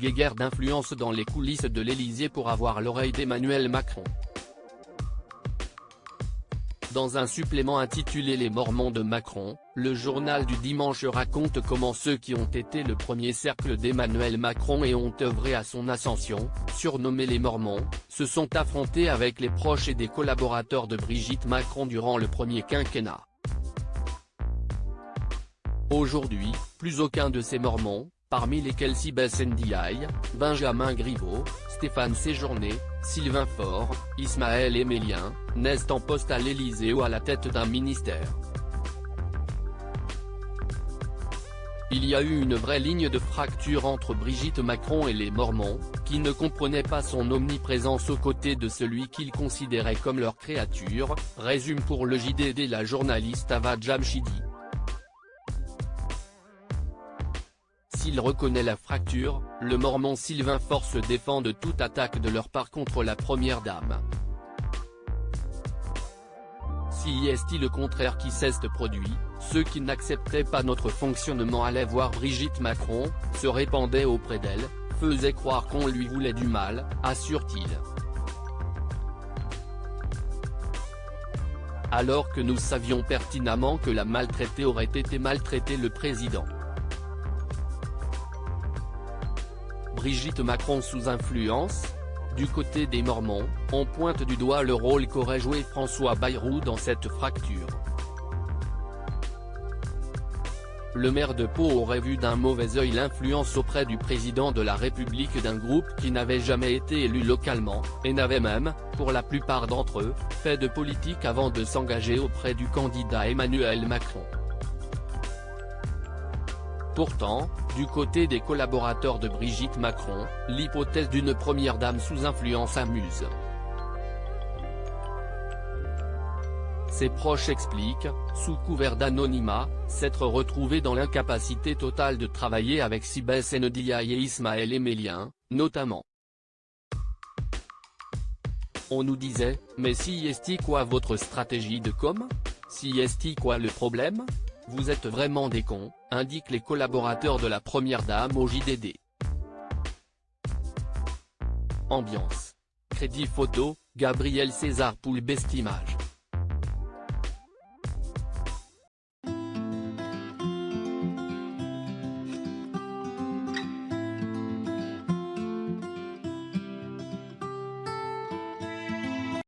guéguerre d'influence dans les coulisses de l'Élysée pour avoir l'oreille d'Emmanuel Macron. Dans un supplément intitulé Les Mormons de Macron, le journal du dimanche raconte comment ceux qui ont été le premier cercle d'Emmanuel Macron et ont œuvré à son ascension, surnommés les Mormons, se sont affrontés avec les proches et des collaborateurs de Brigitte Macron durant le premier quinquennat. Aujourd'hui, plus aucun de ces Mormons, parmi lesquels Sibeth Ndiaye, Benjamin Griveaux, Stéphane Séjourné, Sylvain Faure, Ismaël Emelien, n'est en poste à l'Élysée ou à la tête d'un ministère. Il y a eu une vraie ligne de fracture entre Brigitte Macron et les Mormons, qui ne comprenaient pas son omniprésence aux côtés de celui qu'ils considéraient comme leur créature, résume pour le JDD la journaliste Ava Jamshidi. S'il reconnaît la fracture, le Mormon Sylvain Faure se défend de toute attaque de leur part contre la première dame. Si est le contraire qui s'est produit, ceux qui n'acceptaient pas notre fonctionnement allaient voir Brigitte Macron, se répandaient auprès d'elle, faisaient croire qu'on lui voulait du mal, assure-t-il. Alors que nous savions pertinemment que la maltraitée aurait été maltraiter le président. Brigitte Macron sous influence? Du côté des Mormons, on pointe du doigt le rôle qu'aurait joué François Bayrou dans cette fracture. Le maire de Pau aurait vu d'un mauvais œil l'influence auprès du président de la République d'un groupe qui n'avait jamais été élu localement, et n'avait même, pour la plupart d'entre eux, fait de politique avant de s'engager auprès du candidat Emmanuel Macron. Pourtant, du côté des collaborateurs de Brigitte Macron, l'hypothèse d'une première dame sous influence amuse. Ses proches expliquent, sous couvert d'anonymat, s'être retrouvés dans l'incapacité totale de travailler avec Sibeth Ndiaye et Ismaël Emelien, notamment. On nous disait, mais si est quoi votre stratégie de com? Si est quoi le problème? Vous êtes vraiment des cons, indiquent les collaborateurs de la première dame au JDD. Ambiance. Crédit photo, Gabriel César pour le best image.